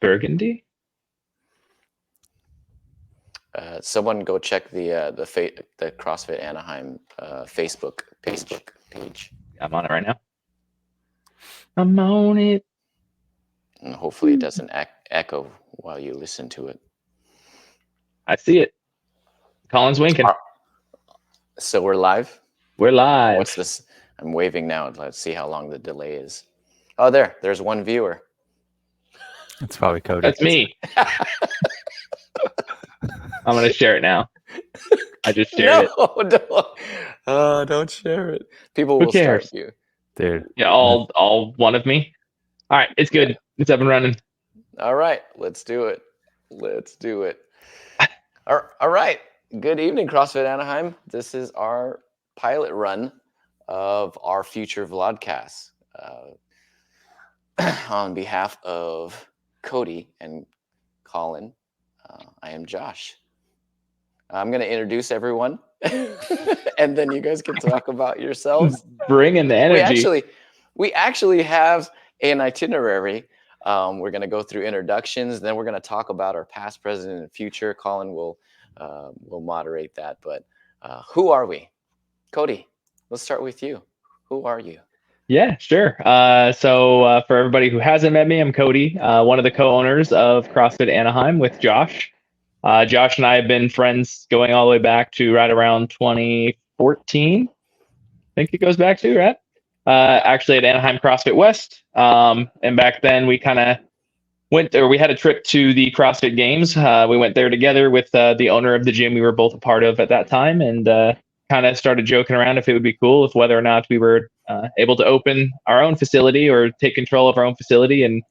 Burgundy? Someone go check the CrossFit Anaheim Facebook page. I'm on it right now. I'm on it. And hopefully it doesn't echo while you listen to it. I see it. Colin's winking. So we're live? We're live. What's this? I'm waving now. Let's see how long the delay is. Oh, there's one viewer. It's probably Cody. That's me. I'm going to share it now. I just shared it. Don't share it. People Who will cares? start you. Dude. Yeah, all one of me. All right, it's good. Yeah. It's up and running. All right, let's do it. All right. Good evening, CrossFit Anaheim. This is our pilot run of our future Vlogcast. On behalf of Cody and Colin, I am Josh. I'm going to introduce everyone, and then you guys can talk about yourselves. Bring in the energy. We actually have an itinerary. We're going to go through introductions, then we're going to talk about our past, present, and future. Colin will moderate that. But who are we? Cody, let's start with you. Who are you? Yeah, sure. So for everybody who hasn't met me, I'm Cody, one of the co-owners of CrossFit Anaheim with Josh. Josh and I have been friends going all the way back to right around 2014. I think it goes back to, right? Actually at Anaheim CrossFit West. And back then we kind of we had a trip to the CrossFit Games. We went there together with the owner of the gym we were both a part of at that time, and kind of started joking around if it would be cool if whether or not we were able to open our own facility or take control of our own facility. And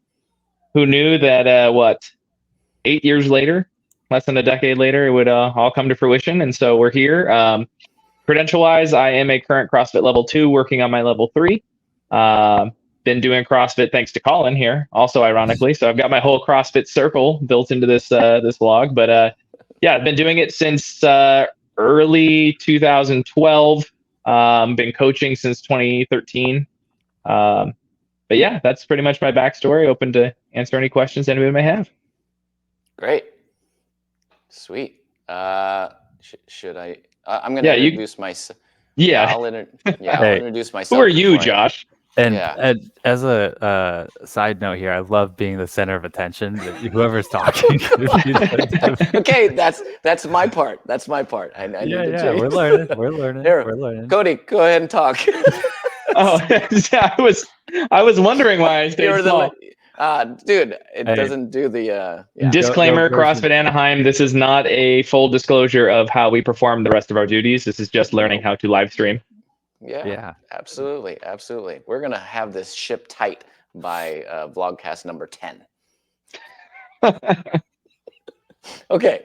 who knew that 8 years later, less than a decade later, it would all come to fruition. And so we're here. Credential wise, I am a current CrossFit level 2, working on my level 3. Been doing CrossFit thanks to Colin here, also ironically. So I've got my whole CrossFit circle built into this vlog. But yeah, I've been doing it since early 2012. Been coaching since 2013. But yeah, that's pretty much my backstory. Open to answer any questions anybody may have. Great. Sweet. Should I? I'm going to introduce myself. Yeah. I'll introduce myself. Who are you, Josh? And as a side note here, I love being the center of attention. Whoever's talking. Okay, that's my part. That's my part. I need to change. We're learning. Here, we're learning. Cody, go ahead and talk. I was wondering why I stayed small. Dude, it doesn't do the disclaimer. CrossFit Anaheim. This is not a full disclosure of how we perform the rest of our duties. This is just learning how to live stream. Yeah, absolutely. We're gonna have this ship tight by Vlogcast number 10. Okay.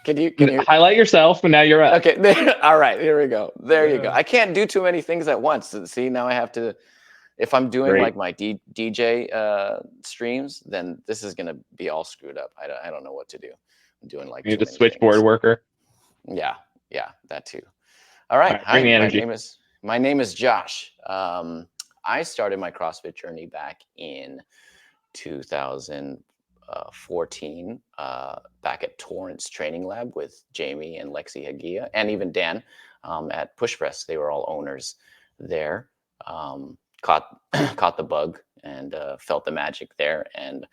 Can you highlight yourself? And now you're up. Okay. All right. Here we go. There you go. I can't do too many things at once. See, now I have to. If I'm doing like my DJ streams, then this is gonna be all screwed up. I don't know what to do. I'm doing like you're the switchboard worker. Yeah, that too. All right. Bring the energy. My name is Josh. I started my CrossFit journey back in 2014, back at Torrance Training Lab with Jamie and Lexi Hagia, and even Dan at Push Press. They were all owners there. Caught the bug and felt the magic there. And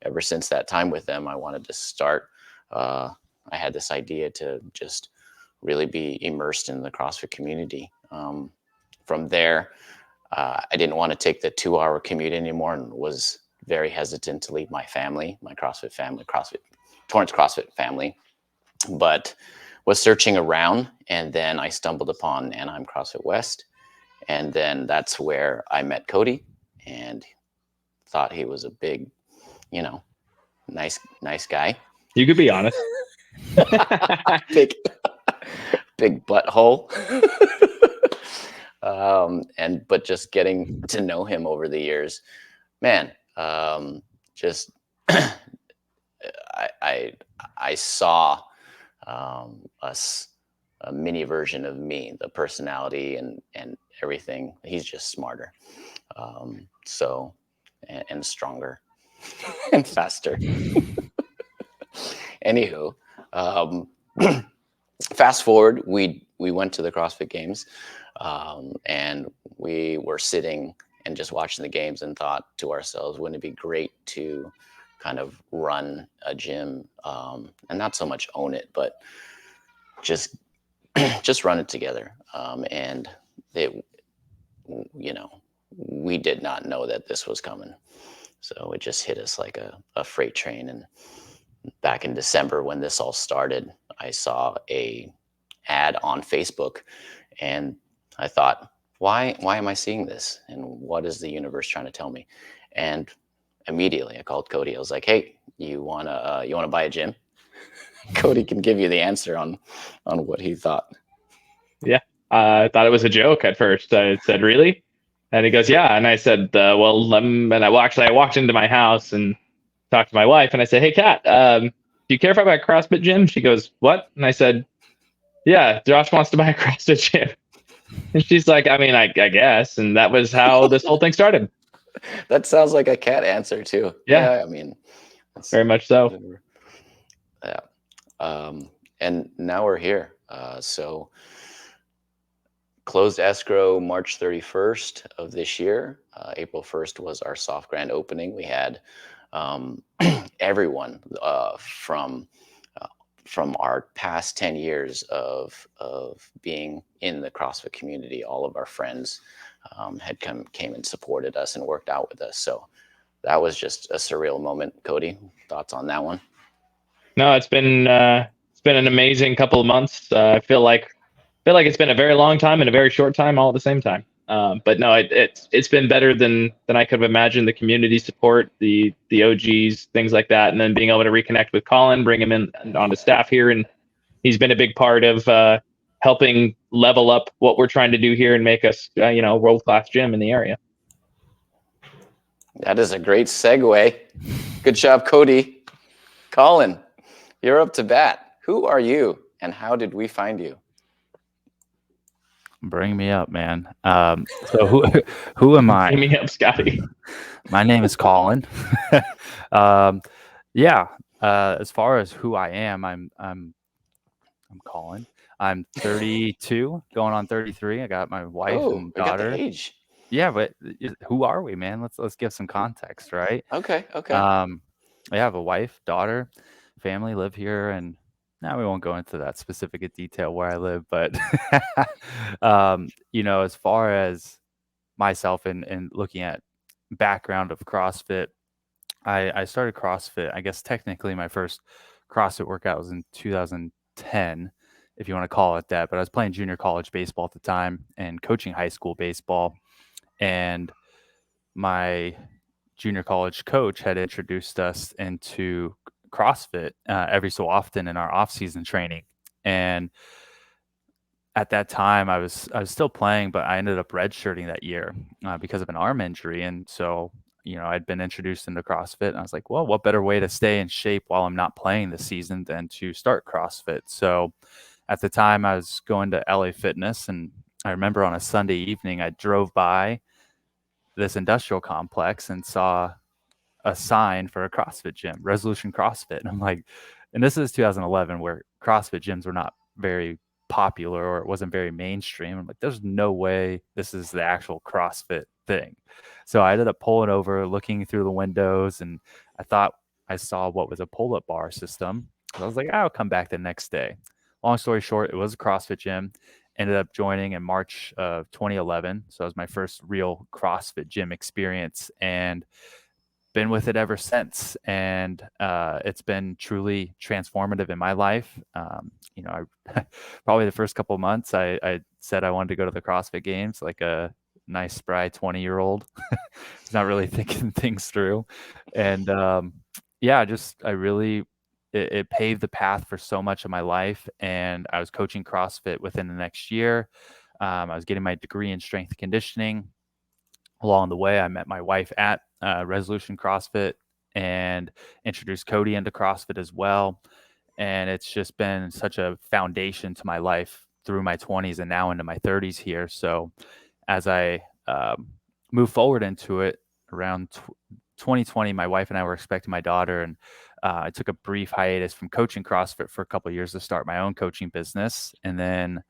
ever since that time with them, I wanted to start. I had this idea to just really be immersed in the CrossFit community. From there, I didn't want to take the 2-hour commute anymore and was very hesitant to leave my family, my CrossFit family, Torrance CrossFit family, but was searching around, and then I stumbled upon Anaheim CrossFit West. And then that's where I met Cody and thought he was a big, nice guy. You could be honest. Big butthole. But just getting to know him over the years, man, just I saw us a mini version of me, the personality and everything. He's just smarter, and stronger. and faster. Anywho, fast forward, we went to the CrossFit Games, and we were sitting and just watching the games and thought to ourselves, wouldn't it be great to kind of run a gym, and not so much own it, but just run it together. And it, we did not know that this was coming. So it just hit us like a freight train. And back in December when this all started, I saw a ad on Facebook, and I thought, why am I seeing this? And what is the universe trying to tell me? And immediately I called Cody. I was like, hey, you wanna buy a gym? Cody can give you the answer on what he thought. Yeah. I thought it was a joke at first. I said, really? And he goes, yeah. And I said, well, I walked into my house and talked to my wife, and I said, hey, Kat, do you care if I buy a CrossFit gym? She goes, what? And I said, yeah, Josh wants to buy a CrossFit gym. And she's like, I mean, I guess. And that was how this whole thing started. That sounds like a Kat answer too. Yeah. I mean, very much so. Yeah. And now we're here. So closed escrow March 31st of this year. April 1st was our soft grand opening. We had everyone from our past 10 years of being in the CrossFit community. All of our friends came and supported us and worked out with us. So that was just a surreal moment. Cody, thoughts on that one? No, it's been an amazing couple of months. I feel like it's been a very long time and a very short time all at the same time. But no, it's been better than I could have imagined. The community support, the OGs, things like that, and then being able to reconnect with Colin, bring him in onto staff here, and he's been a big part of helping level up what we're trying to do here and make us a world-class gym in the area. That is a great segue. Good job, Cody. Colin, you're up to bat. Who are you and how did we find you? Bring me up, man. So who am I? Bring me up, Scotty. My name is Colin. Yeah. As far as who I am, I'm Colin. I'm 32, going on 33. I got my wife and daughter. We got the age. Yeah, but who are we, man? Let's give some context, right? Okay. I have a wife, daughter, family, live here, and now we won't go into that specific detail where I live, but as far as myself and looking at background of CrossFit, I started CrossFit. I guess technically my first CrossFit workout was in 2010, if you want to call it that. But I was playing junior college baseball at the time and coaching high school baseball. And my junior college coach had introduced us into CrossFit every so often in our off-season training. And at that time, I was still playing, but I ended up redshirting that year because of an arm injury. And so, I'd been introduced into CrossFit, and I was like, well, what better way to stay in shape while I'm not playing this season than to start CrossFit? So at the time, I was going to LA Fitness, and I remember on a Sunday evening, I drove by this industrial complex and saw a sign for a CrossFit gym, Resolution CrossFit. And I'm like, and this is 2011 where CrossFit gyms were not very popular or it wasn't very mainstream. I'm like, there's no way this is the actual CrossFit thing. So I ended up pulling over, looking through the windows, and I thought I saw what was a pull-up bar system. So I was like, I'll come back the next day. Long story short, it was a CrossFit gym. Ended up joining in March of 2011. So it was my first real CrossFit gym experience, and been with it ever since. And it's been truly transformative in my life. I probably the first couple of months, I said I wanted to go to the CrossFit Games like a nice, spry 20-year-old. Not really thinking things through. And it paved the path for so much of my life. And I was coaching CrossFit within the next year. I was getting my degree in strength conditioning. Along the way, I met my wife at Resolution CrossFit and introduced Cody into CrossFit as well. And it's just been such a foundation to my life through my 20s and now into my 30s here. So as I move forward into it around 2020, my wife and I were expecting my daughter, and I took a brief hiatus from coaching CrossFit for a couple of years to start my own coaching business. And then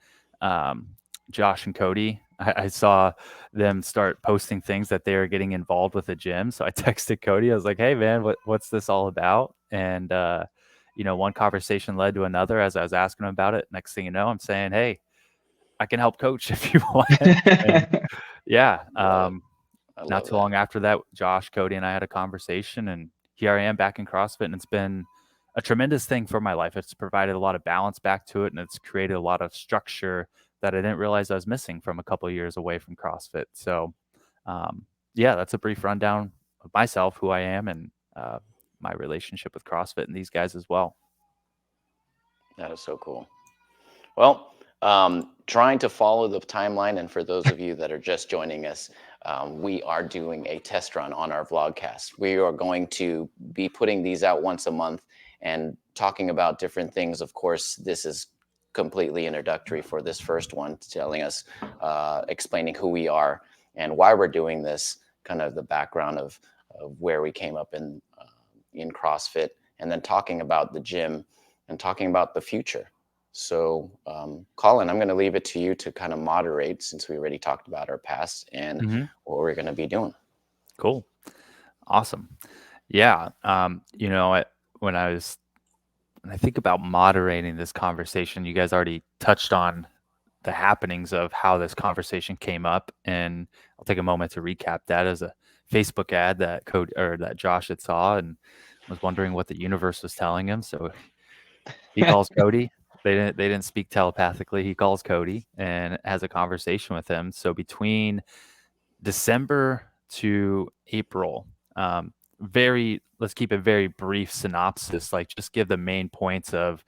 Josh and Cody, I saw them start posting things that they were getting involved with the gym. So I texted Cody. I was like, "Hey, man, what's this all about?" And one conversation led to another. As I was asking him about it, next thing you know, I'm saying, "Hey, I can help coach if you want." And yeah, not too long after that, Josh, Cody, and I had a conversation, and here I am back in CrossFit, and it's been a tremendous thing for my life. It's provided a lot of balance back to it, and it's created a lot of structure that I didn't realize I was missing from a couple of years away from CrossFit. So, yeah, that's a brief rundown of myself, who I am, and my relationship with CrossFit and these guys as well. That is so cool. Well, trying to follow the timeline, and for those of you that are just joining us, we are doing a test run on our Vlogcast. We are going to be putting these out once a month and talking about different things. Of course, this is completely introductory for this first one, telling us, explaining who we are and why we're doing this, kind of the background of where we came up in CrossFit, and then talking about the gym and talking about the future. So, Colin, I'm going to leave it to you to kind of moderate, since we already talked about our past and what we're going to be doing. Cool. Awesome. Yeah. When I think about moderating this conversation, you guys already touched on the happenings of how this conversation came up, and I'll take a moment to recap that as a Facebook ad that that Josh had saw and was wondering what the universe was telling him. So he calls Cody. They didn't speak telepathically. He calls Cody and has a conversation with him. So between December to April, let's keep a very brief synopsis, like just give the main points of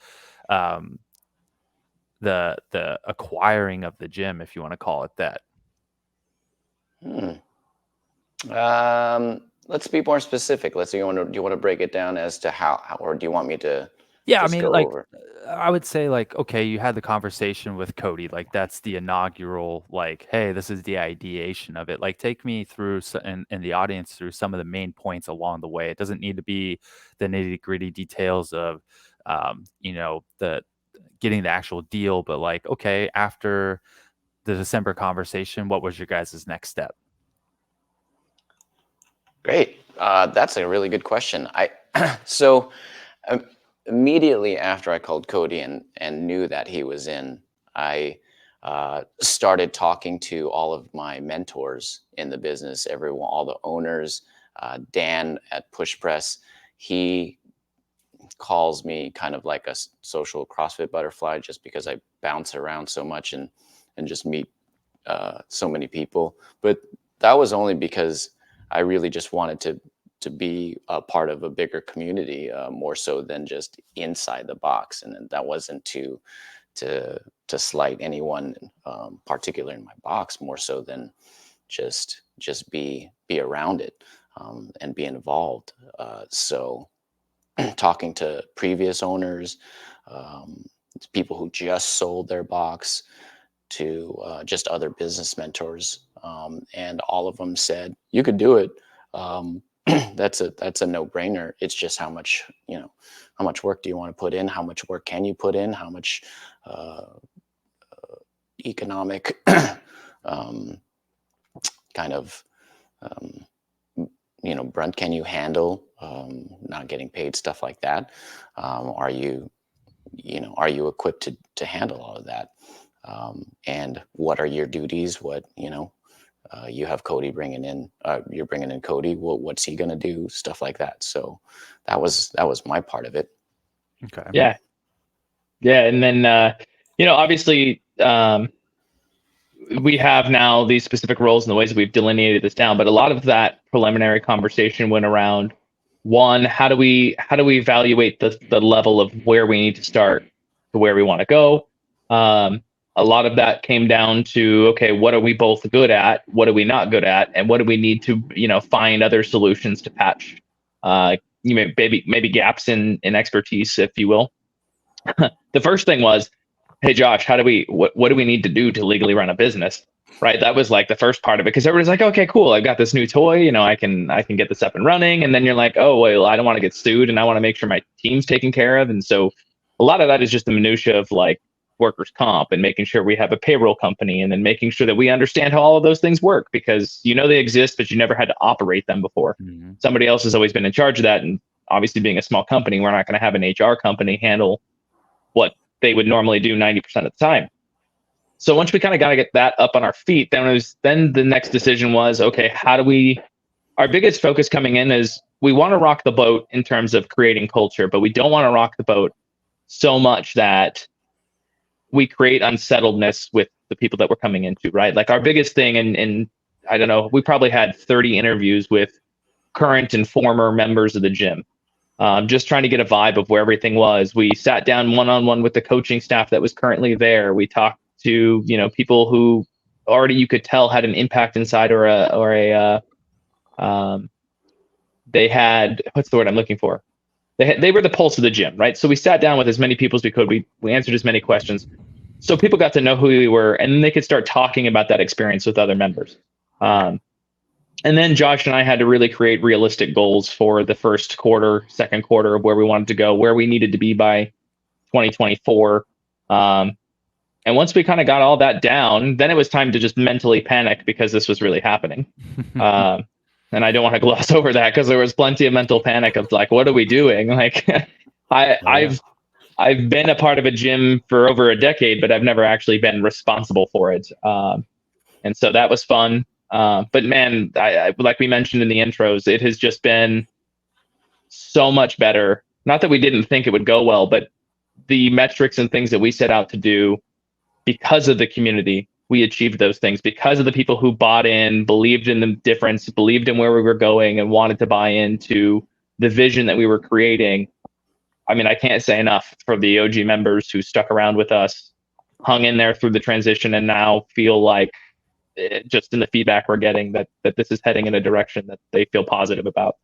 the acquiring of the gym, if you want to call it that. Let's be more specific. Do you want to break it down as to how, or do you want me to? Yeah, I mean, like, I would say, like, okay, you had the conversation with Cody, like that's the inaugural, like, hey, this is the ideation of it. Like, take me through and the audience through some of the main points along the way. It doesn't need to be the nitty gritty details of, the getting the actual deal, but like, okay, after the December conversation, what was your guys' next step? Great. That's a really good question. So immediately after I called Cody and knew that he was in, I started talking to all of my mentors in the business, everyone, all the owners. Dan at Push Press, he calls me kind of like a social CrossFit butterfly, just because I bounce around so much and just meet so many people. But that was only because I really just wanted to be a part of a bigger community, more so than just inside the box. And that wasn't to slight anyone particular in my box, more so than just be around it and be involved. So talking to previous owners, people who just sold their box, to just other business mentors, and all of them said, you could do it. That's a no-brainer. It's just how much work do you want to put in? How much work can you put in? How much economic kind of brunt can you handle? Not getting paid, stuff like that. Are you equipped to handle all of that? And what are your duties? What, you have Cody bringing in, you're bringing in Cody. What's he going to do? Stuff like that. So that was my part of it. Okay. Yeah. Yeah. And then, obviously, we have now these specific roles and the ways that we've delineated this down, but a lot of that preliminary conversation went around, one, how do we evaluate the level of where we need to start to where we want to go? A lot of that came down to, okay, what are we both good at? What are we not good at? And what do we need to, find other solutions to patch, maybe gaps in expertise, if you will. The first thing was, hey Josh, what do we need to do to legally run a business? Right. That was like the first part of it, because everybody's like, okay, cool, I've got this new toy, I can get this up and running. And then you're like, oh well, I don't want to get sued, and I want to make sure my team's taken care of. And so a lot of that is just the minutia of like workers' comp and making sure we have a payroll company, and then making sure that we understand how all of those things work, because they exist, but you never had to operate them before. Mm-hmm. Somebody else has always been in charge of that. And obviously, being a small company, we're not going to have an HR company handle what they would normally do 90% of the time. So once we kind of got to get that up on our feet, then the next decision was, okay, our biggest focus coming in is we want to rock the boat in terms of creating culture, but we don't want to rock the boat so much that we create unsettledness with the people that we're coming into, right? Like our biggest thing, and I don't know, we probably had 30 interviews with current and former members of the gym. Just trying to get a vibe of where everything was. We sat down one-on-one with the coaching staff that was currently there. We talked to, people who already you could tell had an impact inside, they had, what's the word I'm looking for? They were the pulse of the gym, right? So we sat down with as many people as we could. We answered as many questions, so people got to know who we were, and then they could start talking about that experience with other members. And then Josh and I had to really create realistic goals for the first quarter, second quarter, of where we wanted to go, where we needed to be by 2024. And once we kind of got all that down, then it was time to just mentally panic, because this was really happening. And I don't want to gloss over that, because there was plenty of mental panic of like, what are we doing? Like, I've been a part of a gym for over a decade, but I've never actually been responsible for it. And so that was fun. But man, I like we mentioned in the intros, it has just been so much better. Not that we didn't think it would go well, but the metrics and things that we set out to do, because of the community, we achieved those things, because of the people who bought in, believed in the difference, believed in where we were going, and wanted to buy into the vision that we were creating. I mean, I can't say enough for the OG members who stuck around with us, hung in there through the transition, and now feel like, just in the feedback we're getting, that this is heading in a direction that they feel positive about.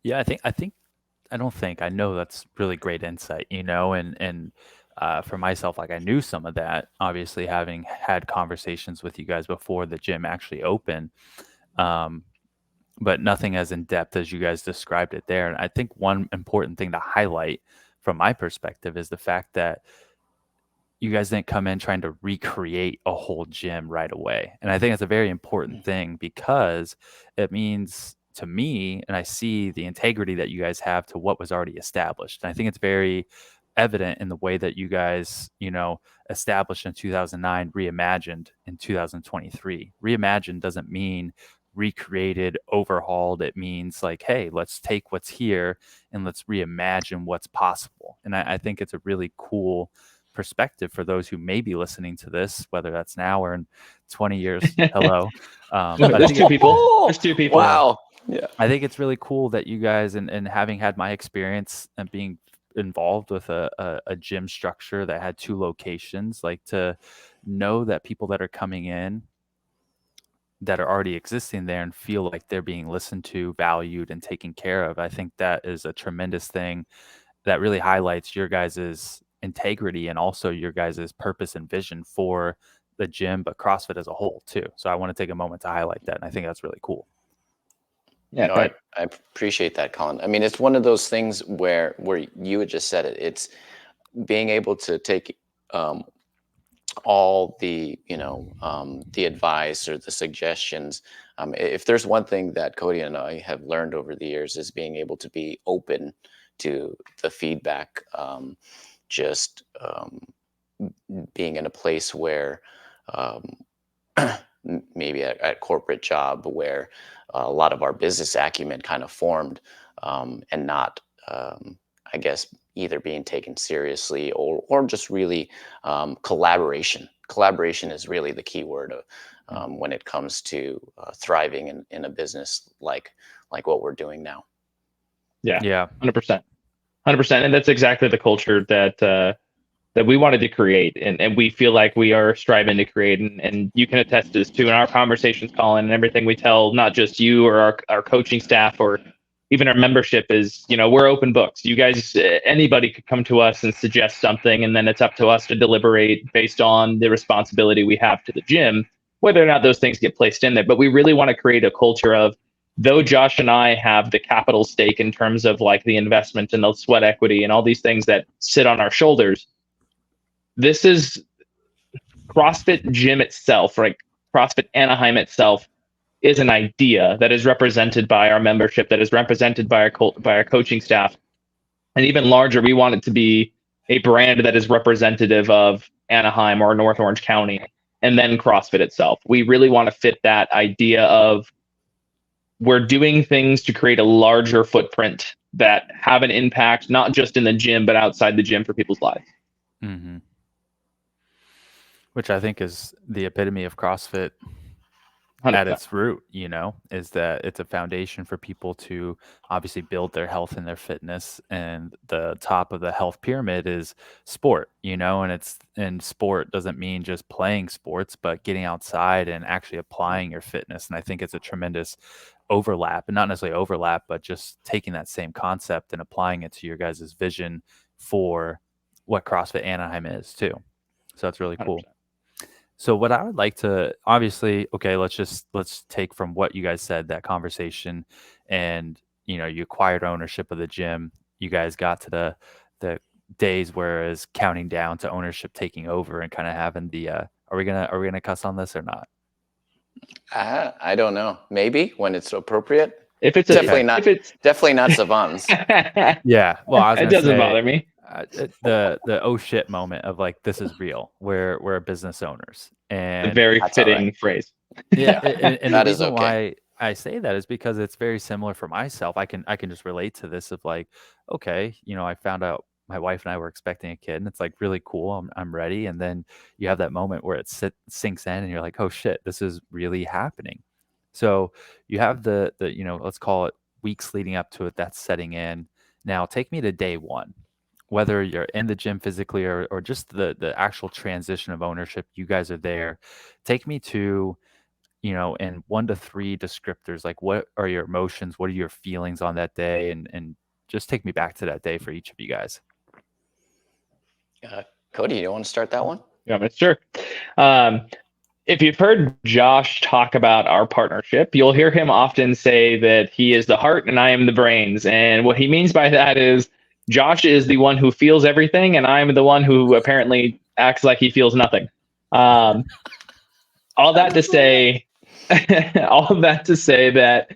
Yeah, I know that's really great insight, and for myself, like I knew some of that, obviously having had conversations with you guys before the gym actually opened, but nothing as in depth as you guys described it there. And I think one important thing to highlight from my perspective is the fact that you guys didn't come in trying to recreate a whole gym right away. And I think that's a very important thing, because it means to me, and I see the integrity that you guys have to what was already established. And I think it's very evident in the way that you guys, established in 2009, reimagined in 2023. Reimagined doesn't mean recreated, overhauled. It means like, hey, let's take what's here and let's reimagine what's possible. And I think it's a really cool perspective for those who may be listening to this, whether that's now or in 20 years. Hello. There's two people. There's two people. Wow. Yeah. I think it's really cool that you guys, and having had my experience and being involved with a gym structure that had 2 locations, like to know that people that are coming in that are already existing there and feel like they're being listened to, valued, and taken care of. I think that is a tremendous thing that really highlights your guys' integrity and also your guys' purpose and vision for the gym, but CrossFit as a whole too. So I want to take a moment to highlight that. And I think that's really cool. Yeah, no, I appreciate that, Colin. I mean, it's one of those things where you had just said it. It's being able to take all the the advice or the suggestions. If there's one thing that Cody and I have learned over the years, is being able to be open to the feedback. Being in a place where maybe at corporate job where a lot of our business acumen kind of formed, and not, I guess, either being taken seriously or just really collaboration. Collaboration is really the key word when it comes to thriving in a business like what we're doing now. Yeah. 100%. And that's exactly the culture that we wanted to create, and we feel like we are striving to create, and you can attest to this too in our conversations, Colin, and everything we tell, not just you or our coaching staff or even our membership is, we're open books. You guys, anybody could come to us and suggest something, and then it's up to us to deliberate based on the responsibility we have to the gym, whether or not those things get placed in there. But we really want to create a culture of, though Josh and I have the capital stake in terms of like the investment and the sweat equity and all these things that sit on our shoulders, this is CrossFit gym itself, right? CrossFit Anaheim itself is an idea that is represented by our membership, that is represented by our coaching staff, and even larger, we want it to be a brand that is representative of Anaheim or North Orange County, and then CrossFit itself. We really want to fit that idea of, we're doing things to create a larger footprint that have an impact, not just in the gym, but outside the gym for people's lives. Mm-hmm. Which I think is the epitome of CrossFit 100%. at its root, is that it's a foundation for people to obviously build their health and their fitness. And the top of the health pyramid is sport, and sport doesn't mean just playing sports, but getting outside and actually applying your fitness. And I think it's a tremendous overlap, and not necessarily overlap, but just taking that same concept and applying it to your guys' vision for what CrossFit Anaheim is too. So that's really cool. 100%. So what I would like to, obviously, okay, let's take from what you guys said, that conversation, and you acquired ownership of the gym. You guys got to the days where it's counting down to ownership taking over and kind of having the are we gonna cuss on this or not? I don't know. Maybe when it's appropriate. If it's definitely not Savant's. Yeah, well, it doesn't bother me. The oh shit moment of like, this is real. We're business owners, and a very fitting phrase. Yeah, and the reason why I say that is because it's very similar for myself. I can just relate to this of like, okay, I found out my wife and I were expecting a kid, and it's like really cool. I'm ready, and then you have that moment where it sinks in, and you're like, oh shit, this is really happening. So you have the let's call it weeks leading up to it that's setting in. Now take me to day one. Whether you're in the gym physically or just the actual transition of ownership, you guys are there. Take me to, in 1 to 3 descriptors, like what are your emotions? What are your feelings on that day? And just take me back to that day for each of you guys. Cody, you want to start that one? Yeah, sure. If you've heard Josh talk about our partnership, you'll hear him often say that he is the heart and I am the brains. And what he means by that is Josh is the one who feels everything, and I'm the one who apparently acts like he feels nothing. All that to say that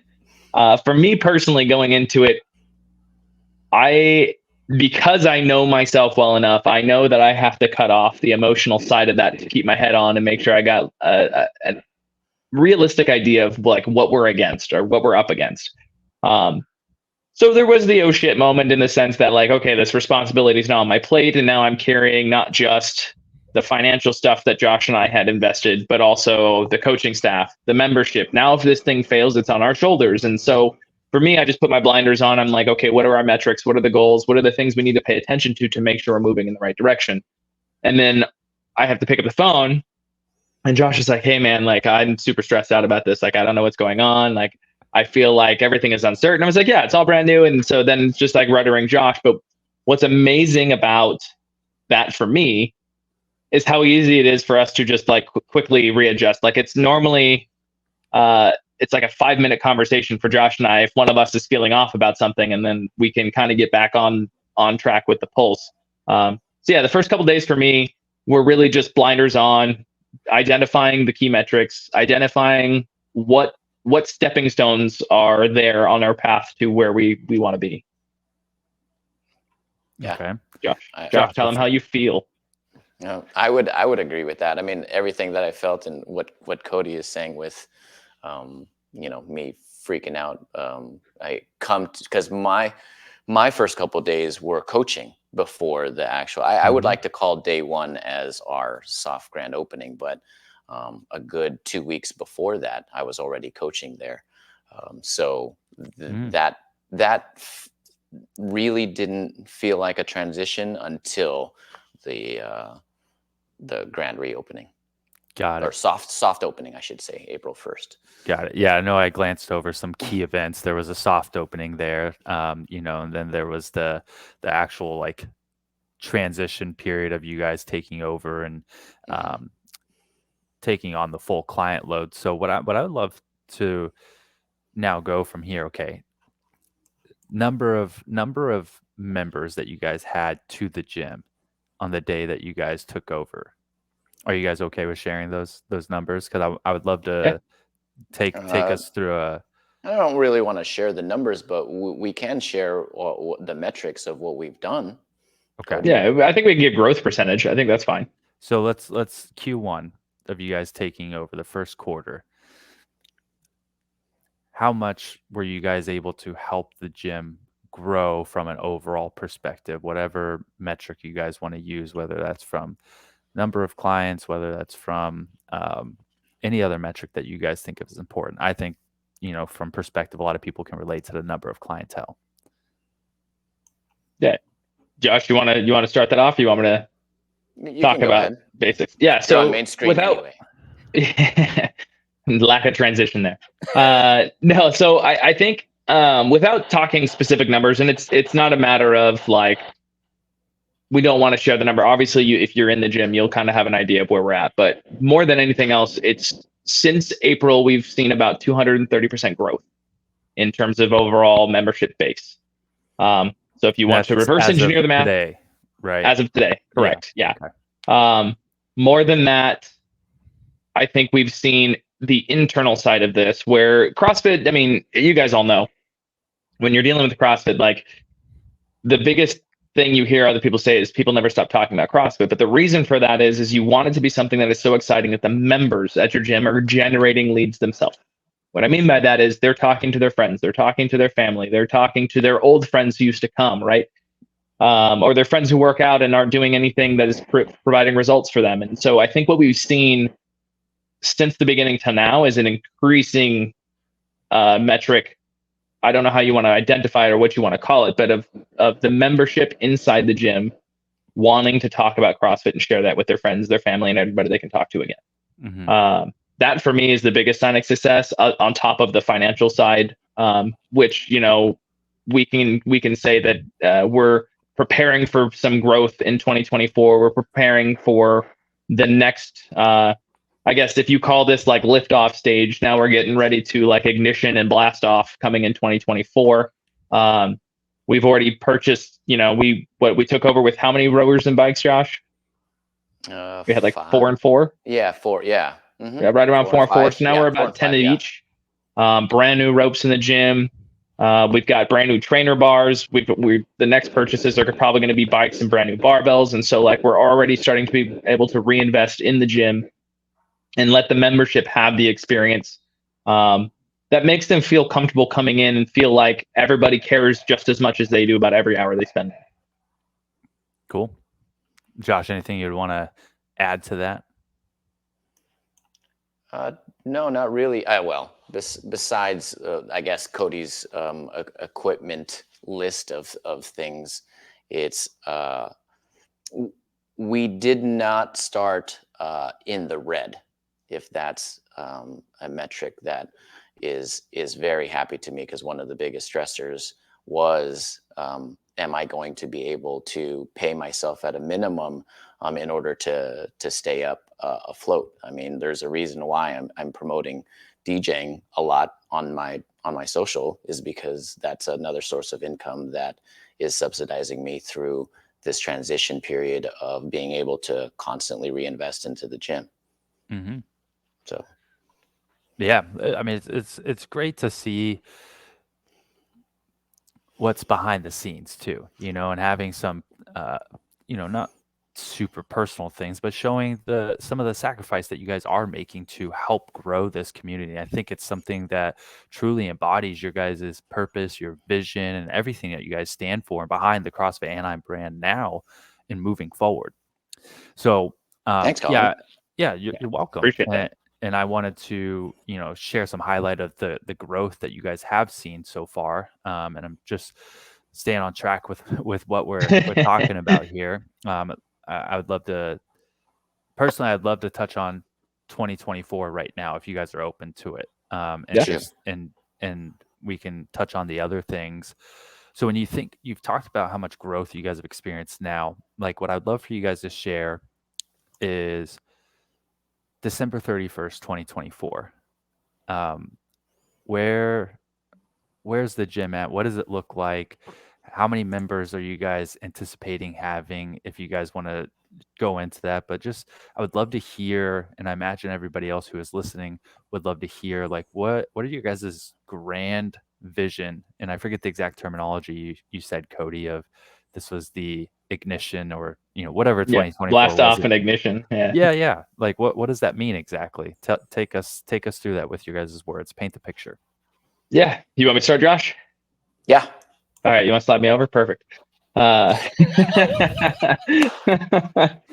for me personally, going into it, because I know myself well enough, I know that I have to cut off the emotional side of that to keep my head on and make sure I got a realistic idea of like what we're against or what we're up against. So there was the oh shit moment in the sense that like, okay, this responsibility is now on my plate, and now I'm carrying not just the financial stuff that Josh and I had invested, but also the coaching staff, the membership. Now, if this thing fails, it's on our shoulders. And so for me, I just put my blinders on. I'm like, okay, what are our metrics? What are the goals? What are the things we need to pay attention to make sure we're moving in the right direction? And then I have to pick up the phone, and Josh is like, hey man, like I'm super stressed out about this. Like, I don't know what's going on. Like, I feel like everything is uncertain. I was like, yeah, it's all brand new. And so then it's just like rhetoric Josh. But what's amazing about that for me is how easy it is for us to just like quickly readjust. Like it's normally, it's like a 5-minute conversation for Josh and I, if one of us is feeling off about something, and then we can kind of get back on track with the pulse. So yeah, the first couple of days for me were really just blinders on, identifying the key metrics, identifying what stepping stones are there on our path to where we want to be. Yeah. Okay. Josh, tell them how you feel. No, I would agree with that. I mean, everything that I felt and what Cody is saying with, me freaking out. I come because my first couple of days were coaching before the actual. I would like to call day one as our soft grand opening, but a good 2 weeks before that, I was already coaching there. So that really didn't feel like a transition until the grand reopening. Got or it. soft opening, I should say, April 1st. Got it. Yeah, I know I glanced over some key events. There was a soft opening there, and then there was the actual like transition period of you guys taking over and taking on the full client load. So what I would love to now go from here. Okay, number of members that you guys had to the gym on the day that you guys took over. Are you guys okay with sharing those numbers? Because I would love to take us through a. I don't really want to share the numbers, but we can share the metrics of what we've done. Okay. Cody? Yeah, I think we can get growth percentage. I think that's fine. So let's Q1 of you guys taking over the first quarter. How much were you guys able to help the gym grow from an overall perspective? Whatever metric you guys want to use, whether that's from number of clients, whether that's from any other metric that you guys think of as important. I think, from perspective, a lot of people can relate to the number of clientele. Yeah. Josh, you want to start that off? Or you want me to talk about basics? Yeah. So you're on main screen anyway. Lack of transition there. No, so I think without talking specific numbers, and it's not a matter of like we don't want to share the number. Obviously, if you're in the gym, you'll kind of have an idea of where we're at. But more than anything else, it's since April we've seen about 230% growth in terms of overall membership base. So if you want to reverse engineer the math, today, right? As of today, correct? Yeah. Okay. More than that, I think we've seen the internal side of this where CrossFit, I mean, you guys all know when you're dealing with CrossFit, like the biggest thing you hear other people say is people never stop talking about CrossFit. But the reason for that is you want it to be something that is so exciting that the members at your gym are generating leads themselves. What I mean by that is they're talking to their friends, they're talking to their family, they're talking to their old friends who used to come, right? Or their friends who work out and aren't doing anything that is providing results for them. And so I think what we've seen since the beginning to now is an increasing metric. I don't know how you want to identify it or what you want to call it, but of the membership inside the gym wanting to talk about CrossFit and share that with their friends, their family, and everybody they can talk to again. Mm-hmm. That for me is the biggest sign of success on top of the financial side, which, we can say that we're preparing for some growth in 2024. We're preparing for the next, I guess if you call this like liftoff stage, now we're getting ready to like ignition and blast off coming in 2024. We've already purchased, we took over with how many rowers and bikes, Josh? We had like 4 and 4. Yeah, 4. Yeah. Mm-hmm. Yeah, right around 4 and 4. So now we're about 10 of each. Brand new ropes in the gym. We've got brand new trainer bars. The next purchases are probably going to be bikes and brand new barbells. And so like we're already starting to be able to reinvest in the gym and let the membership have the experience that makes them feel comfortable coming in and feel like everybody cares just as much as they do about every hour they spend. Cool. Josh, anything you'd want to add to that? No, not really. Well, besides, I guess, Cody's equipment list of things, it's we did not start in the red, if that's a metric that is very happy to me, because one of the biggest stressors was, am I going to be able to pay myself at a minimum in order to stay up afloat? I mean, there's a reason why I'm promoting DJing a lot on my social, is because that's another source of income that is subsidizing me through this transition period of being able to constantly reinvest into the gym. Mm-hmm. So, yeah, I mean, it's great to see what's behind the scenes too, and having some, not super personal things, but showing some of the sacrifice that you guys are making to help grow this community. I think it's something that truly embodies your guys' purpose, your vision, and everything that you guys stand for and behind the CrossFit Anaheim brand now and moving forward. So, thanks, Colin. You're welcome. Appreciate that. And I wanted to, share some highlight of the growth that you guys have seen so far. And I'm just staying on track with what we're talking about here. I would love to, personally, I'd love to touch on 2024 right now, if you guys are open to it. And Yeah. just and we can touch on the other things. So when you think you've talked about how much growth you guys have experienced now, like what I'd love for you guys to share is December 31st, 2024. Where's the gym at? What does it look like? How many members are you guys anticipating having, if you guys want to go into that? But just, I would love to hear, and I imagine everybody else who is listening would love to hear, like, what are your guys' grand vision? And I forget the exact terminology you said, Cody, of this was the ignition, or, whatever Yeah. 2024 Blast was. off and ignition. Yeah. Yeah. Like, what does that mean exactly? Take us through that with your guys' words. Paint the picture. Yeah. You want me to start, Josh? Yeah. All right. You want to slide me over? Perfect.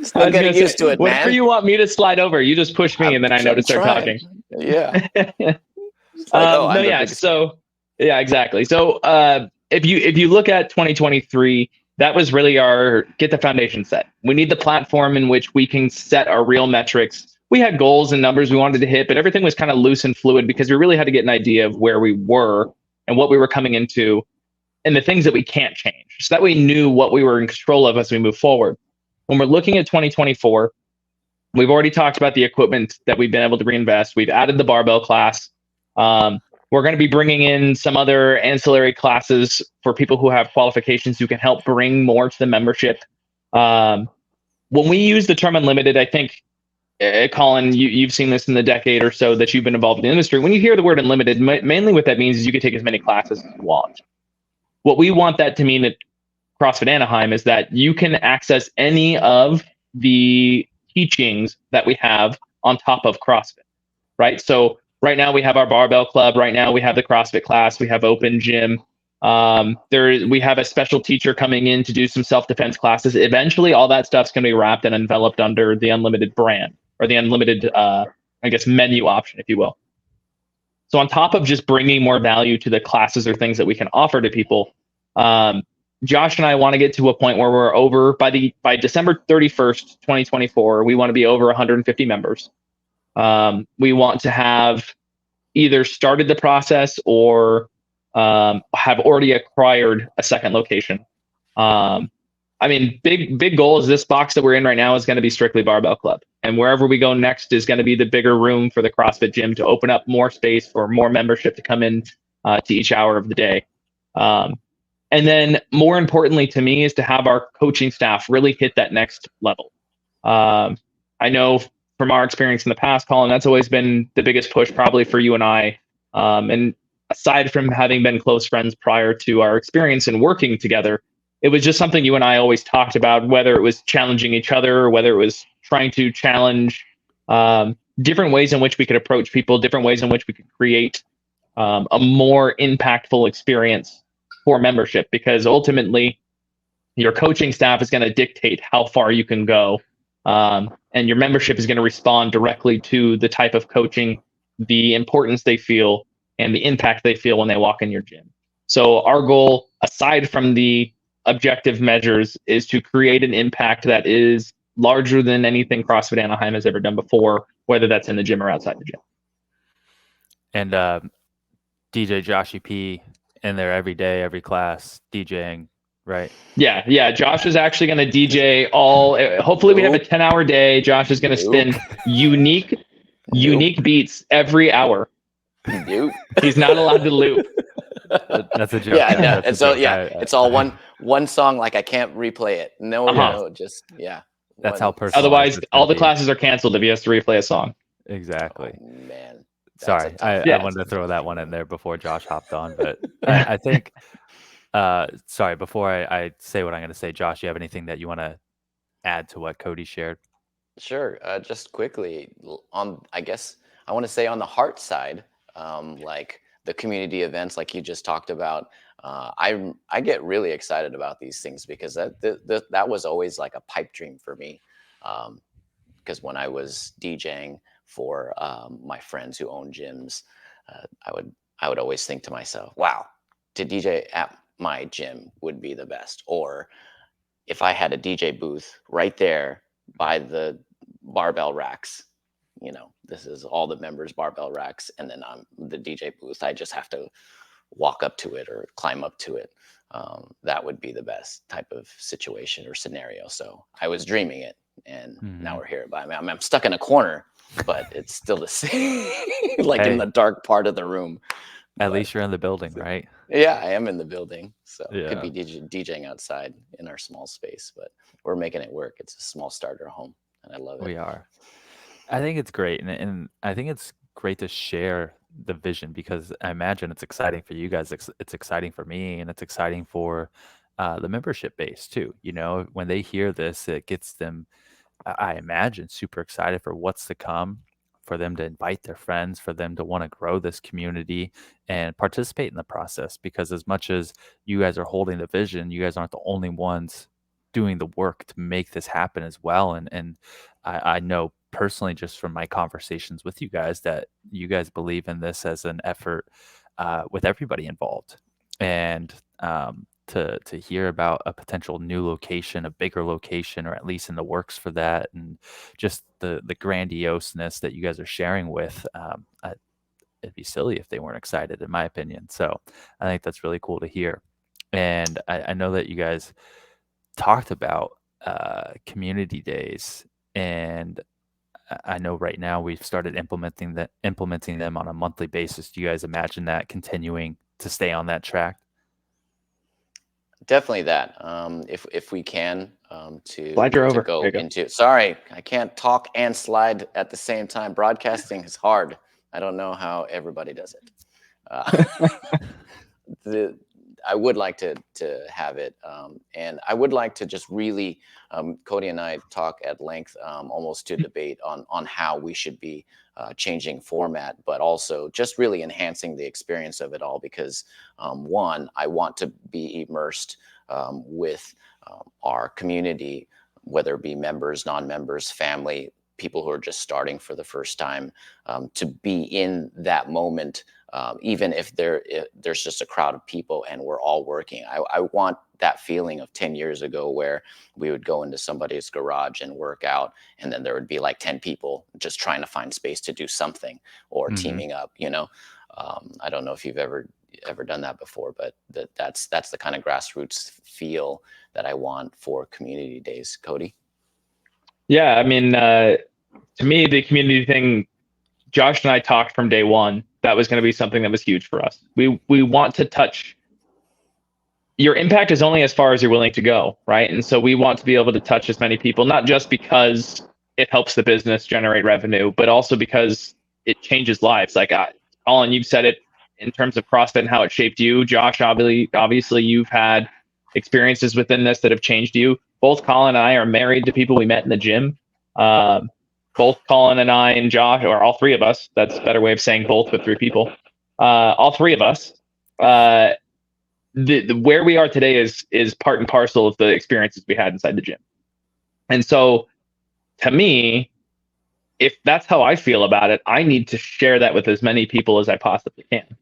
Still getting used to it, whatever man. you want me to slide over, you just push me, and then I know to start trying. talking. Yeah. No, yeah. So, yeah, exactly. So, if you look at 2023, that was really our get the foundation set. We need the platform in which we can set our real metrics. We had goals and numbers we wanted to hit, but everything was kind of loose and fluid because we really had to get an idea of where we were and what we were coming into and the things that we can't change, so that we knew what we were in control of as we move forward. When we're looking at 2024, we've already talked about the equipment that we've been able to reinvest. We've added the barbell class. We're going to be bringing in some other ancillary classes for people who have qualifications who can help bring more to the membership. When we use the term unlimited, I think, Colin, you've seen this in the decade or so that you've been involved in the industry. When you hear the word unlimited, mainly what that means is you can take as many classes as you want. What we want that to mean at CrossFit Anaheim is that you can access any of the teachings that we have on top of CrossFit, right? So right now we have our barbell club. Right now we have the CrossFit class. We have open gym. We have a special teacher coming in to do some self-defense classes. Eventually, all that stuff's going to be wrapped and enveloped under the unlimited brand, or the unlimited, menu option, if you will. So on top of just bringing more value to the classes or things that we can offer to people, Josh and I want to get to a point where we're over by December 31st, 2024. We want to be over 150 members. We want to have either started the process or have already acquired a second location. Big goal is this box that we're in right now is going to be strictly barbell club. And wherever we go next is going to be the bigger room for the CrossFit gym to open up more space for more membership to come in to each hour of the day. And then more importantly to me is to have our coaching staff really hit that next level. I know from our experience in the past, Colin, that's always been the biggest push probably for you and I. And aside from having been close friends prior to our experience in working together, it was just something you and I always talked about, whether it was challenging each other or whether it was trying to challenge different ways in which we could approach people, different ways in which we could create a more impactful experience for membership, because ultimately your coaching staff is going to dictate how far you can go. And your membership is going to respond directly to the type of coaching, the importance they feel, and the impact they feel when they walk in your gym. So our goal, aside from the objective measures, is to create an impact that is larger than anything CrossFit Anaheim has ever done before, whether that's in the gym or outside the gym. And DJ Joshy P in there every day, every class, DJing, right? Yeah. Josh is actually going to DJ hopefully we have a 10-hour day. Josh is going to spin unique beats every hour. He's not allowed to loop. That's a joke. Yeah, and so it's all one song. Like I can't replay it. No, just That's how personal. Otherwise, all the classes are canceled if he has to replay a song. Exactly. Oh, man. Sorry, I wanted to throw that one in there before Josh hopped on, but I think. Sorry, before I say what I'm going to say, Josh, you have anything that you want to add to what Cody shared? Sure. Just quickly I guess I want to say on the heart side, like the community events, like you just talked about, I get really excited about these things because that was always like a pipe dream for me. Because when I was DJing for my friends who own gyms, I would always think to myself, wow, to DJ at my gym would be the best. Or if I had a DJ booth right there by the barbell racks, this is all the members barbell racks, and then I'm the DJ booth. I just have to walk up to it or climb up to it. That would be the best type of situation or scenario. So I was dreaming it, and now we're here. But I'm stuck in a corner, but it's still the same, like in the dark part of the room. At least you're in the building, right? Yeah, I am in the building. So could be DJing outside in our small space, but we're making it work. It's a small starter home, and I love it. We are. I think it's great. And I think it's great to share the vision, because I imagine it's exciting for you guys. It's exciting for me, and it's exciting for the membership base too. When they hear this, it gets them, I imagine, super excited for what's to come, for them to invite their friends, for them to want to grow this community and participate in the process. Because as much as you guys are holding the vision, you guys aren't the only ones doing the work to make this happen as well. And I know personally, just from my conversations with you guys, that you guys believe in this as an effort with everybody involved. And to hear about a potential new location, a bigger location, or at least in the works for that, and just the grandioseness that you guys are sharing with, it'd be silly if they weren't excited, in my opinion. So I think that's really cool to hear. And I know that you guys talked about community days, and I know right now we've started implementing them on a monthly basis. Do you guys imagine that continuing to stay on that track? Definitely that. If we can, Slide her over. to go There you go. into. Sorry, I can't talk and slide at the same time. Broadcasting is hard. I don't know how everybody does it. I would like to have it, and I would like to just really, Cody and I talk at length, almost to debate on how we should be changing format, but also just really enhancing the experience of it all. Because one, I want to be immersed with our community, whether it be members, non-members, family, people who are just starting for the first time, to be in that moment. Even if there's just a crowd of people and we're all working. I want that feeling of 10 years ago, where we would go into somebody's garage and work out, and then there would be like 10 people just trying to find space to do something, or teaming up. I don't know if you've ever done that before, but that's the kind of grassroots feel that I want for community days. Cody? Yeah, I mean, to me, the community thing, Josh and I talked from day one, that was going to be something that was huge for us. We want to touch. Your impact is only as far as you're willing to go, right? And so we want to be able to touch as many people, not just because it helps the business generate revenue, but also because it changes lives. Like Colin, you've said it in terms of CrossFit and how it shaped you. Josh, obviously you've had experiences within this that have changed you. Both Colin and I are married to people we met in the gym. Both Colin and I and Josh, or all three of us, that's a better way of saying both with three people, all three of us, where we are today is part and parcel of the experiences we had inside the gym. And so to me, if that's how I feel about it, I need to share that with as many people as I possibly can.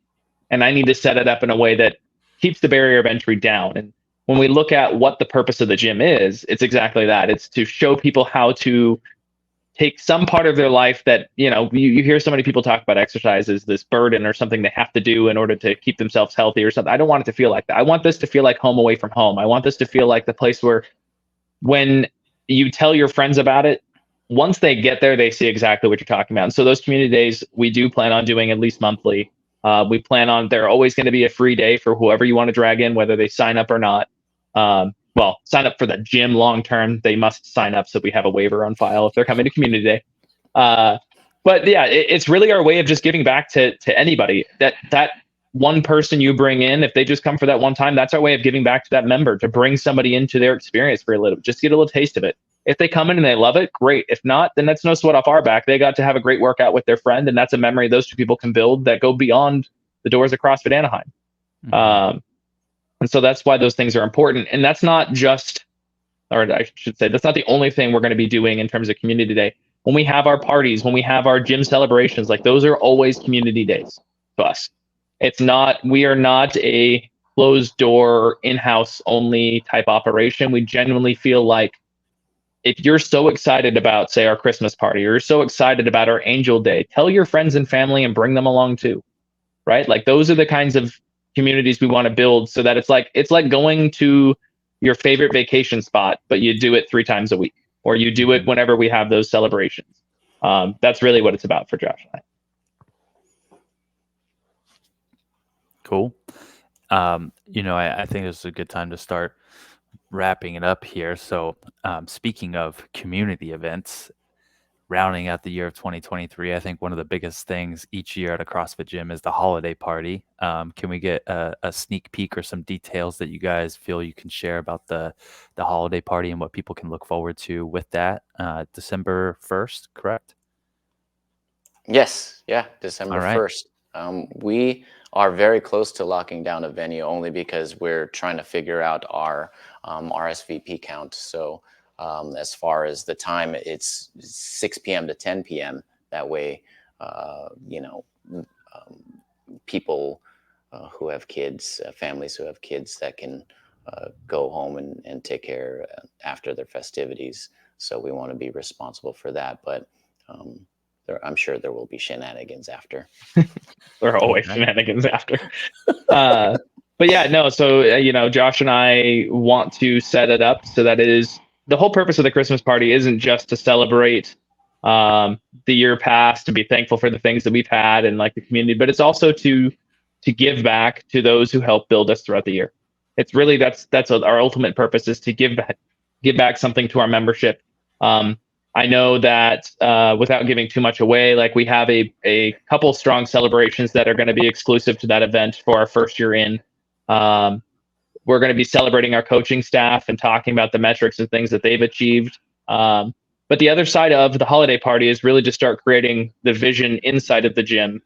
And I need to set it up in a way that keeps the barrier of entry down. And when we look at what the purpose of the gym is, it's exactly that. It's to show people how to take some part of their life that, you hear so many people talk about exercise as this burden or something they have to do in order to keep themselves healthy or something. I don't want it to feel like that. I want this to feel like home away from home. I want this to feel like the place where when you tell your friends about it, once they get there, they see exactly what you're talking about. And so those community days, we do plan on doing at least monthly. We plan on, they're always going to be a free day for whoever you want to drag in, whether they sign up or not. Well, sign up for the gym long term. They must sign up so we have a waiver on file if they're coming to community day. But yeah, it's really our way of just giving back to anybody. That one person you bring in, if they just come for that one time, that's our way of giving back to that member, to bring somebody into their experience for a little, just get a little taste of it. If they come in and they love it, great. If not, then that's no sweat off our back. They got to have a great workout with their friend, and that's a memory those two people can build that go beyond the doors of CrossFit Anaheim. And so that's why those things are important. And that's not just, or I should say, that's not the only thing we're going to be doing in terms of community day. When we have our parties, when we have our gym celebrations, like those are always community days to us. We are not a closed door, in-house only type operation. We genuinely feel like if you're so excited about, say, our Christmas party, or you're so excited about our Angel Day, tell your friends and family and bring them along too, right? Like those are the kinds of communities we want to build, so that it's like going to your favorite vacation spot, but you do it 3 times a week, or you do it whenever we have those celebrations. That's really what it's about for Josh and I. Cool. I think this is a good time to start wrapping it up here. So, speaking of community events, rounding out the year of 2023, I think one of the biggest things each year at a CrossFit gym is the holiday party. Can we get a sneak peek or some details that you guys feel you can share about the holiday party and what people can look forward to with that? December 1st, correct? Yes, yeah, December All right. 1st. We are very close to locking down a venue, only because we're trying to figure out our RSVP count. So as far as the time, it's 6 p.m. to 10 p.m. That way, people who have kids, families who have kids, that can go home and take care after their festivities. So we want to be responsible for that. But I'm sure there will be shenanigans after. There are always shenanigans after. But yeah, no. So Josh and I want to set it up so that it is, the whole purpose of the Christmas party isn't just to celebrate the year past, to be thankful for the things that we've had and like the community, but it's also to give back to those who help build us throughout the year. It's really that's our ultimate purpose, is to give back something to our membership. I know that without giving too much away, like we have a couple strong celebrations that are going to be exclusive to that event for our first year in. We're going to be celebrating our coaching staff and talking about the metrics and things that they've achieved. But the other side of the holiday party is really to start creating the vision inside of the gym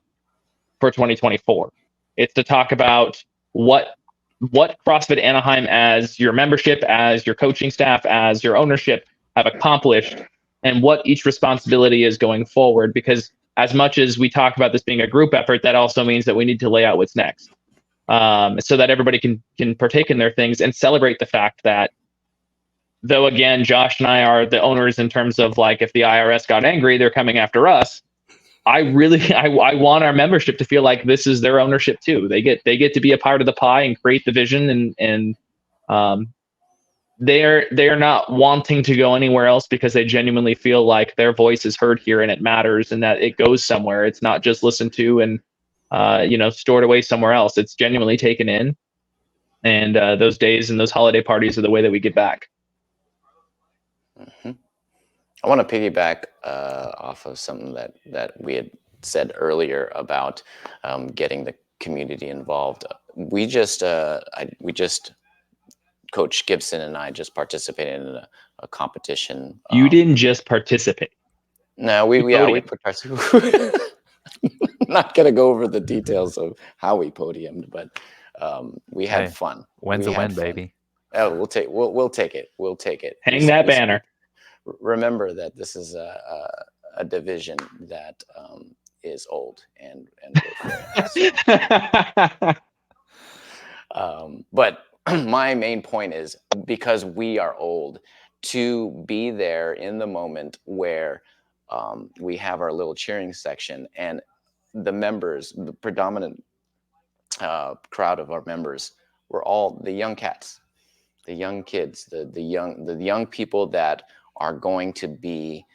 for 2024. It's to talk about what CrossFit Anaheim, as your membership, as your coaching staff, as your ownership, have accomplished, and what each responsibility is going forward. Because as much as we talk about this being a group effort, that also means that we need to lay out what's next, so that everybody can partake in their things and celebrate the fact that, though again, Josh and I are the owners in terms of like, if the IRS got angry, they're coming after us. I want our membership to feel like this is their ownership too. They get to be a part of the pie and create the vision, and they're not wanting to go anywhere else because they genuinely feel like their voice is heard here and it matters and that it goes somewhere. It's not just listened to and stored away somewhere else. It's genuinely taken in, and those days and those holiday parties are the way that we get back. Mm-hmm. I want to piggyback off of something that we had said earlier about getting the community involved. We just Coach Gibson and I just participated in a competition. You didn't just participate. No, we participated. Not gonna go over the details of how we podiumed, but we had fun. When's a win, baby? Oh, we'll take it. We'll take it. Hang that banner. Remember that this is a division that is old and but my main point is, because we are old, to be there in the moment where we have our little cheering section, and the members, the predominant crowd of our members, were all the young cats, the young kids, the young people that are going to be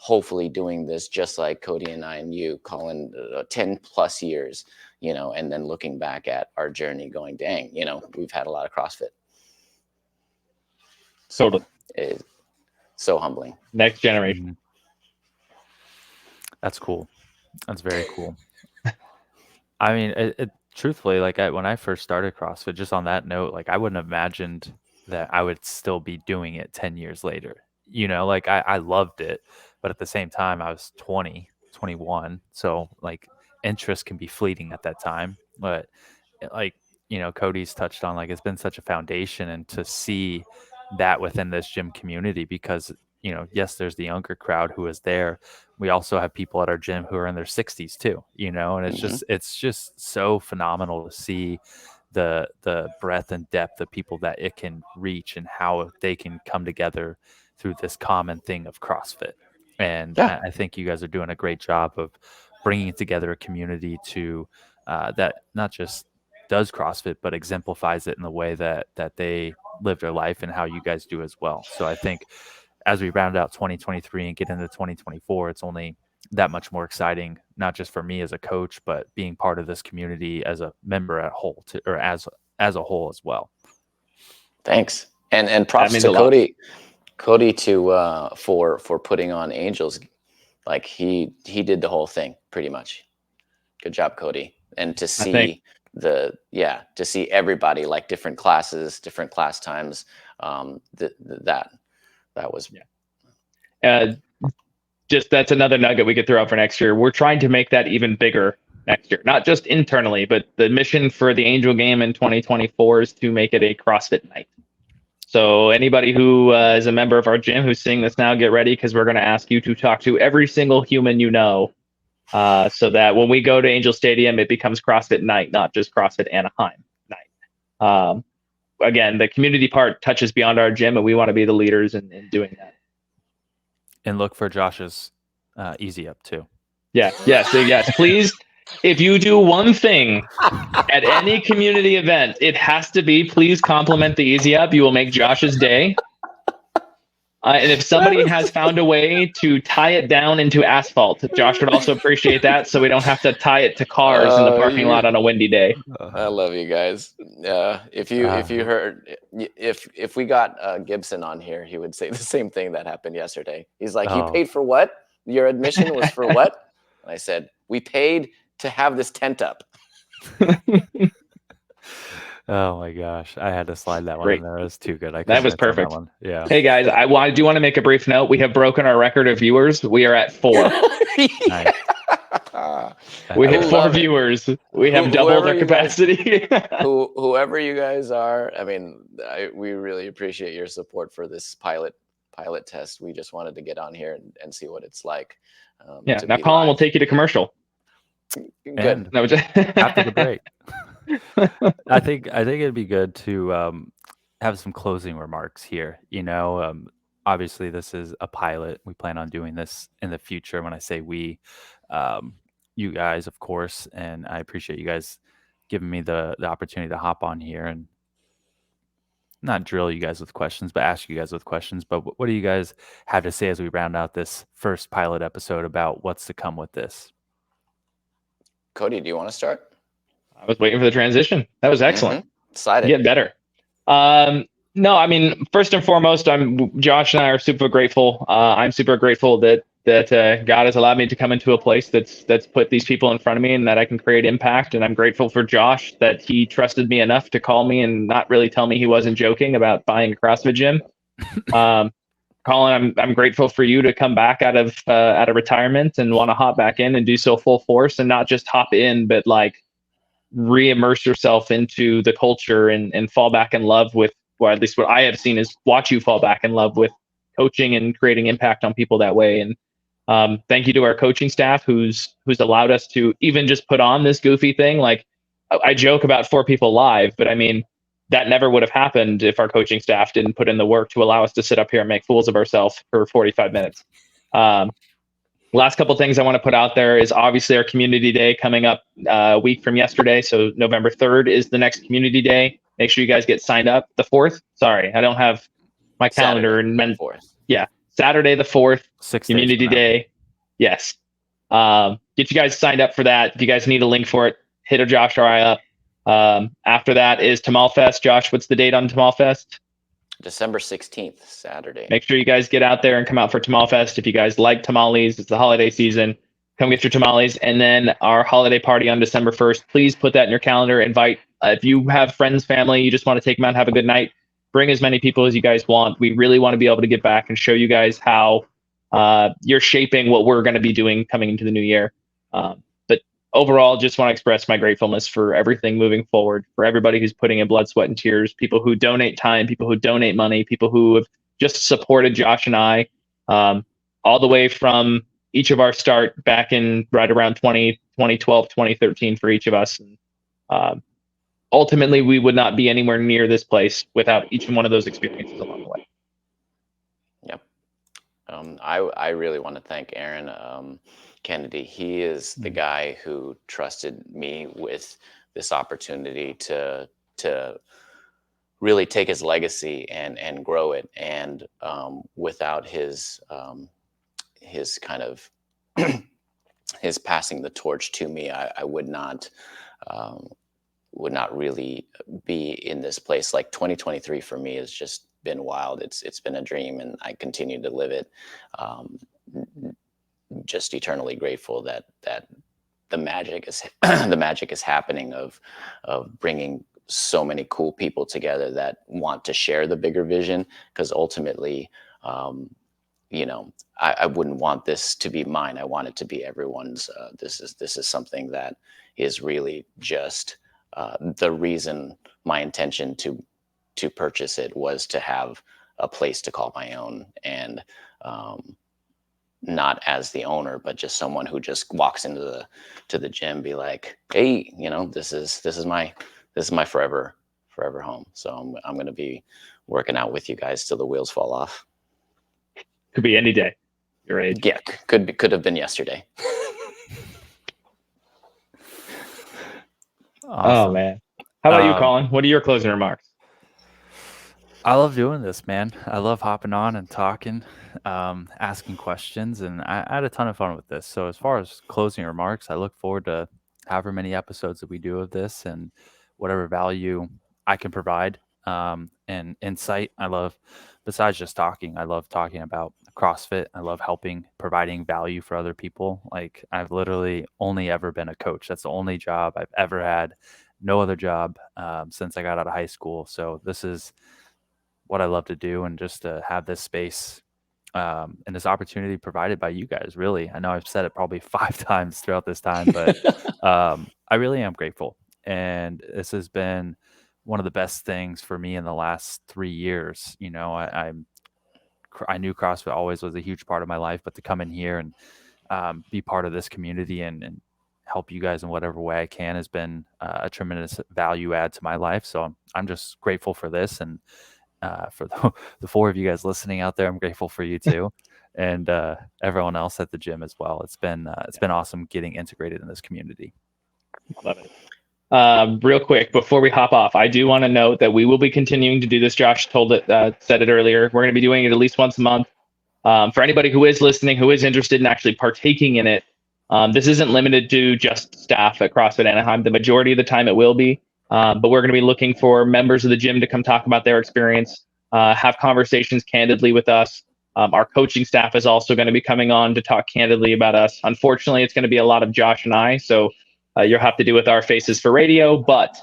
hopefully doing this just like Cody and I and you, Colin, 10 plus years, and then looking back at our journey going, dang, we've had a lot of CrossFit. Totally. It's so humbling. Next generation. That's cool. That's very cool. I mean, truthfully, like when I first started CrossFit, just on that note, like I wouldn't have imagined that I would still be doing it 10 years later. Like I loved it, but at the same time, I was 20, 21. So like interest can be fleeting at that time. But like, Cody's touched on, like, it's been such a foundation, and to see that within this gym community, because, yes, there's the younger crowd who is there. We also have people at our gym who are in their 60s too, and it's just so phenomenal to see the breadth and depth of people that it can reach and how they can come together through this common thing of CrossFit. And Yeah. I think you guys are doing a great job of bringing together a community to that not just does CrossFit, but exemplifies it in the way that they live their life and how you guys do as well. So I think as we round out 2023 and get into 2024, it's only that much more exciting, not just for me as a coach, but being part of this community as a member at whole or as a whole as well. Thanks. And props means to a lot. Cody for putting on Angels. Like he did the whole thing pretty much. Good job, Cody. And to see to see everybody, like different classes, different class times, that was just that's another nugget we could throw out for next year. We're trying to make that even bigger next year, not just internally, but the mission for the Angel game in 2024 is to make it a CrossFit night. So anybody who is a member of our gym who's seeing this now, get ready, because we're going to ask you to talk to every single human you know, so that when we go to Angel Stadium, it becomes CrossFit night, not just CrossFit Anaheim night. Again, the community part touches beyond our gym, and we want to be the leaders in doing that. And look for Josh's Easy Up too. Yes, please. If you do one thing at any community event, it has to be please compliment the Easy Up. You will make Josh's day. And if somebody has found a way to tie it down into asphalt, Josh would also appreciate that, so we don't have to tie it to cars in the parking lot on a windy day. I love you guys. If we got Gibson on here, he would say the same thing that happened yesterday. He's like, "You paid for what? Your admission was for what?" And I said, "We paid to have this tent up." Oh my gosh, I had to slide that one Great. in there. It was too good. That was perfect. Uh, That one. Yeah. Hey guys, I do want to make a brief note. We have broken our record of viewers. We are at 4. Nice. We I hit 4 love it. viewers. We have doubled our capacity. Whoever you guys are, I mean, we really appreciate your support for this pilot test. We just wanted to get on here and see what it's like. Yeah. Now Colin will take you to commercial. Good. And No, after the break. I think it'd be good to have some closing remarks here. You know, obviously this is a pilot. We plan on doing this in the future. When I say we, you guys, of course, and I appreciate you guys giving me the opportunity to hop on here and not drill you guys with questions, but ask you guys with questions. But what do you guys have to say as we round out this first pilot episode about what's to come with this? Cody, do you want to start? I was waiting for the transition. That was excellent. Excited. Get better. No, I mean, first and foremost, Josh and I are super grateful. I'm super grateful that God has allowed me to come into a place that's put these people in front of me and that I can create impact. And I'm grateful for Josh that he trusted me enough to call me and not really tell me he wasn't joking about buying a CrossFit gym. Colin, I'm grateful for you to come back out of retirement and want to hop back in and do so full force, and not just hop in, but like re-immerse yourself into the culture and fall back in love with, or at least what I have seen is watch you fall back in love with coaching and creating impact on people that way. And thank you to our coaching staff who's allowed us to even just put on this goofy thing. Like I joke about 4 people live, but I mean, that never would have happened if our coaching staff didn't put in the work to allow us to sit up here and make fools of ourselves for 45 minutes. Last couple of things I want to put out there is obviously our community day coming up a week from yesterday. So November 3rd is the next community day. Make sure you guys get signed up. The 4th, sorry, I don't have my calendar. Yeah, Saturday the 4th, 6 community day. Yes. Get you guys signed up for that. If you guys need a link for it, hit a Josh or I up. After that is Tamal Fest. Josh, what's the date on Tamal Fest? December 16th, Saturday. Make sure you guys get out there and come out for Tamal Fest. If you guys like tamales, it's the holiday season. Come get your tamales. And then our holiday party on December 1st. Please put that in your calendar. Invite, if you have friends, family, you just want to take them out and have a good night, bring as many people as you guys want. We really want to be able to get back and show you guys how you're shaping what we're going to be doing coming into the new year. But overall, just want to express my gratefulness for everything moving forward, for everybody who's putting in blood, sweat, and tears, people who donate time, people who donate money, people who have just supported Josh and I, all the way from each of our start back in right around 2012, 2013 for each of us. And ultimately we would not be anywhere near this place without each one of those experiences along the way. Yep. I really want to thank Aaron Kennedy. He is the guy who trusted me with this opportunity to really take his legacy and grow it. And without his kind of his passing the torch to me, I would not really be in this place. Like 2023 for me has just been wild. It's been a dream, and I continue to live it. Just eternally grateful that the magic is the magic is happening of bringing so many cool people together that want to share the bigger vision. Because ultimately, I wouldn't want this to be mine. I want it to be everyone's. This is something that is really just the reason. My intention to purchase it was to have a place to call my own, and not as the owner, but just someone who just walks into the gym, be like, hey, this is my forever home. So I'm going to be working out with you guys till the wheels fall off. Could be any day. Your age. Yeah, could have been yesterday. Awesome. Oh man. How about you, Colin? What are your closing remarks? I love doing this, man. I love hopping on and talking, asking questions, and I had a ton of fun with this. So as far as closing remarks, I look forward to however many episodes that we do of this and whatever value I can provide and insight. Besides just talking, I love talking about CrossFit. I love providing value for other people. Like, I've literally only ever been a coach. That's the only job I've ever had. No other job since I got out of high school. So this is what I love to do, and just to have this space and this opportunity provided by you guys. Really, I know I've said it probably 5 times throughout this time, but I really am grateful. And this has been one of the best things for me in the last 3 years. I knew CrossFit always was a huge part of my life, but to come in here and be part of this community and help you guys in whatever way I can has been a tremendous value add to my life. So I'm just grateful for this, and for the 4 of you guys listening out there, I'm grateful for you too, and everyone else at the gym as well. It's been awesome getting integrated in this community. Love it. Real quick before we hop off, I do want to note that we will be continuing to do this. Josh said it earlier. We're going to be doing it at least once a month. For anybody who is listening, who is interested in actually partaking in it, this isn't limited to just staff at CrossFit Anaheim. The majority of the time it will be. But we're going to be looking for members of the gym to come talk about their experience, have conversations candidly with us. Our coaching staff is also going to be coming on to talk candidly about us. Unfortunately, it's going to be a lot of Josh and I, so you'll have to do with our faces for radio, but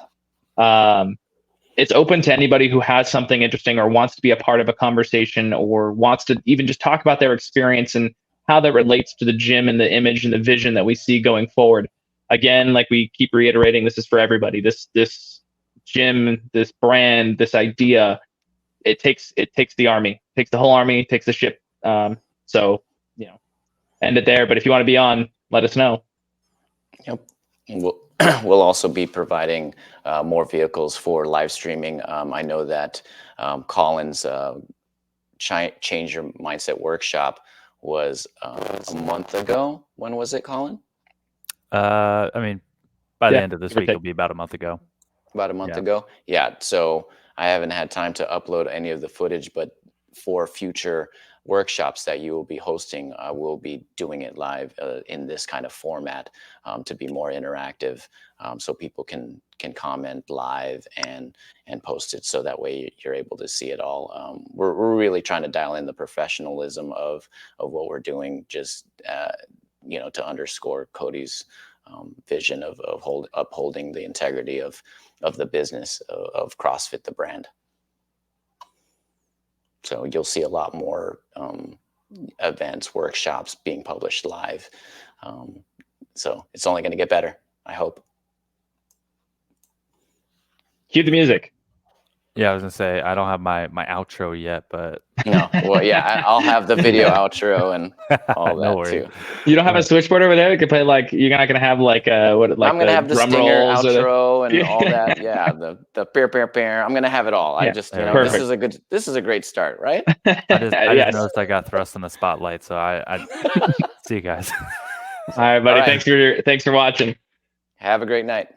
it's open to anybody who has something interesting or wants to be a part of a conversation, or wants to even just talk about their experience and how that relates to the gym and the image and the vision that we see going forward. Again, like we keep reiterating, this is for everybody. This gym, this brand, this idea, it takes the army, it takes the whole army, it takes the ship. So end it there. But if you want to be on, let us know. Yep. We'll also be providing more vehicles for live streaming. I know that Colin's Change Your Mindset workshop was a month ago. When was it, Colin? By the end of this week, it'll be about a month ago. About a month ago? Yeah. So I haven't had time to upload any of the footage, but for future workshops that you will be hosting, we'll be doing it live in this kind of format to be more interactive, so people can comment live and post it, so that way you're able to see it all. We're really trying to dial in the professionalism of what we're doing, just to underscore Cody's vision of upholding the integrity of the business of CrossFit, the brand. So you'll see a lot more events, workshops being published live. So it's only going to get better, I hope. Cue the music. Yeah, I was gonna say I don't have my outro yet, but No, well, yeah, I'll have the video outro and all no that worries. too. You don't have a switchboard over there? You could play like you're not gonna have like like I'm gonna have the drum stinger rolls or outro and all Yeah. that. Yeah, the pair. I'm gonna have it all. I Yeah, just, there we go. this is a great start, right? I just Yes. noticed I got thrust in the spotlight, so I see you guys. All right, buddy. All right. Thanks for watching. Have a great night.